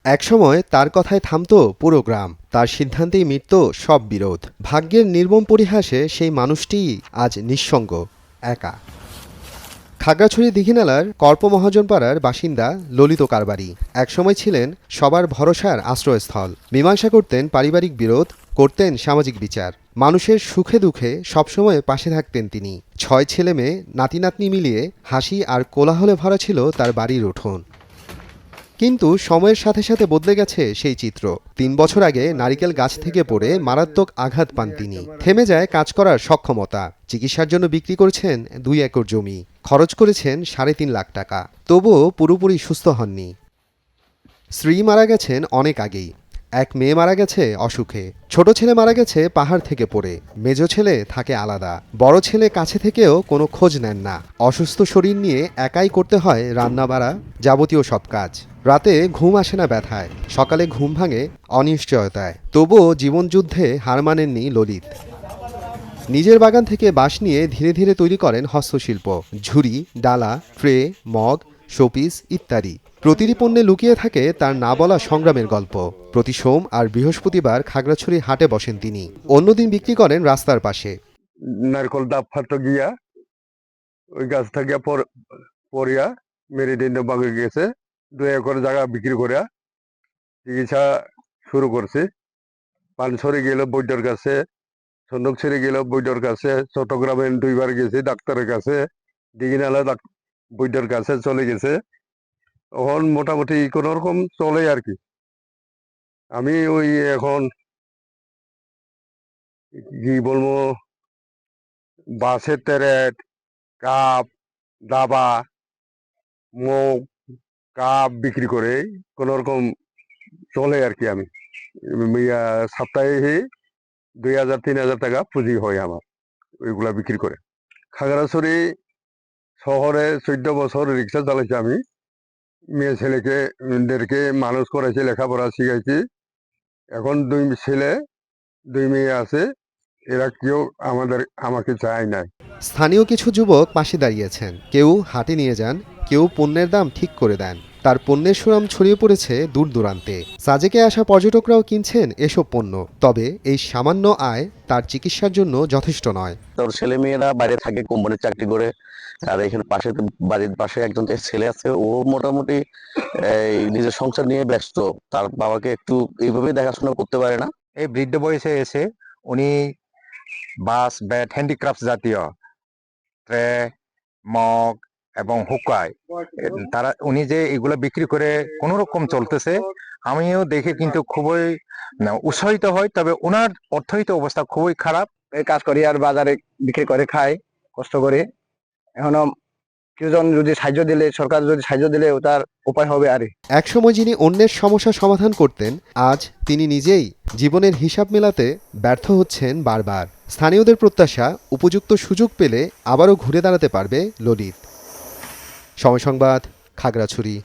একসময় তার কথায় থামতো পুরো গ্রাম, তার সিদ্ধান্তেই মিটত সব বিরোধ। ভাগ্যের নির্মম পরিহাসে সেই মানুষটিই আজ নিঃসঙ্গ, একা। খাগড়াছড়ি দীঘিনালার কল্প মহাজনপাড়ার বাসিন্দা ললিত কারবারি একসময় ছিলেন সবার ভরসার আশ্রয়স্থল। মীমাংসা করতেন পারিবারিক বিরোধ, করতেন সামাজিক বিচার। মানুষের সুখে দুঃখে সবসময় পাশে থাকতেন তিনি। 6 ছেলে মেয়ে, নাতি নাতনি মিলিয়ে হাসি আর কোলাহলে ভরা ছিল তার বাড়ির উঠোন। কিন্তু সময়ের সাথে সাথে বদলে গেছে সেই চিত্র। 3 বছর আগে নারিকেল গাছ থেকে পড়ে মারাত্মক আঘাত পান তিনি। থেমে যায় কাজ করার সক্ষমতা। চিকিৎসার জন্য বিক্রি করেছেন 2 একর জমি, খরচ করেছেন 3.5 লাখ টাকা, তবুও পুরোপুরি সুস্থ হননি। স্ত্রী মারা গেছেন অনেক আগেই, এক মেয়ে মারা গেছে অসুখে, ছোট ছেলে মারা গেছে পাহাড় থেকে পড়ে, মেজ ছেলে থাকে আলাদা, বড় ছেলে কাছে থেকেও কোনো খোঁজ নেন না। অসুস্থ শরীর নিয়ে একাই করতে হয় রান্না বাড়া, যাবতীয় সব কাজ। রাতে ঘুম আসে না ব্যথায়, সকালে ঘুম ভাঙে অনিশ্চয়তায়। তবুও জীবনযুদ্ধে হার মানেননি ললিত। নিজের বাগান থেকে বাঁশ নিয়ে ধীরে ধীরে তৈরি করেন হস্তশিল্প, ঝুড়ি, ডালা, ট্রে, মগ, শোপিস ইত্যাদি। প্রতিটি পণ্যে লুকিয়ে থাকে তার না বলা সংগ্রামের গল্প। প্রতি সোম আর বৃহস্পতিবার খাগড়াছড়ি হাটে বসেন তিনি, অন্যদিন বিক্রি করেন রাস্তার পাশে। নারকল ডাব ফাটো গিয়া ওই গাছ থেকে পড়িয়া মেরুদণ্ড ভাঙে গেছে। 2 একর জায়গা বিক্রি করিয়া চিকিৎসা শুরু করছি। পানছড়ি গেল বৈদ্যর কাছে, সন্দক ছেড়ে গেল বৈদ্যর কাছে, চট্টগ্রামে 2বার গেছি ডাক্তারের কাছে, দীঘিনালা বৈদ্যর কাছে চলে গেছে। এখন মোটামুটি কোন রকম চলে আর কি। আমি ওই এখন কি বলবো, বাঁশের তেরেট, কাপ, দাবা, মগ, কাপ বিক্রি করে কোন রকম চলে আর কি। আমি সপ্তাহে 2,000-3,000 টাকা পুঁজি হয় আমার ওইগুলা বিক্রি করে। খাগড়াছড়ি শহরে 14 বছর রিক্সা চালাইছি আমি। মেয়ে ছেলেদেরকে মানুষ করেছি, লেখাপড়া শিখাইছি। এখন 2 ছেলে 2 মেয়ে আছে। এরা কেউ আমাকে চায় নাই। স্থানীয় কিছু যুবক পাশে দাঁড়িয়েছেন, কেউ হাটে নিয়ে যান, কেউ পণ্যের দাম ঠিক করে দেন। তার পণ্যের সুনাম ছড়িয়ে পড়েছে দূর দূরান্তে। সাজেকে আসা পর্যটকরাও কিনছেন এসব পণ্য। তবে এই সামান্য আয় তার চিকিৎসার জন্য যথেষ্ট নয়। তোর ছেলে মেয়েরা বাইরে থাকে, কোম্পানির চাকরি করে। আর এখানে পাশে বাড়ির পাশে একজন ছেলে আছে, ও মোটামুটি নিজের সংসার নিয়ে ব্যস্ত। তার বাবাকে একটু এইভাবে দেখাশোনা করতে পারে না। এই বৃদ্ধ বয়সে এসে উনি বাঁশ, ব্যাট, হ্যান্ডিক্রাফট জাতীয় ট্রে, মগ এবং হুকায় উনি যে এগুলো বিক্রি করে কোন রকম চলতেছে, আমিও দেখে কিন্তু খুবই উৎসাহিত হই। তবে ওনার অর্থনৈতিক অবস্থা খুবই খারাপ। এই কাজ করি আর বাজারে বিক্রি করে খাই কষ্ট করে। এখনো কেউজন যদি সাহায্য দিলে, সরকার যদি সাহায্য দিলে তার উপায় হবে আর। একসময় যিনি অন্যের সমস্যা সমাধান করতেন, আজ তিনি নিজেই জীবনের হিসাব মেলাতে ব্যর্থ হচ্ছেন বারবার। স্থানীয়দের প্রত্যাশা, উপযুক্ত সুযোগ পেলে আবারও ঘুরে দাঁড়াতে পারবে ললিত। সময় সংবাদ, খাগড়াছড়ি।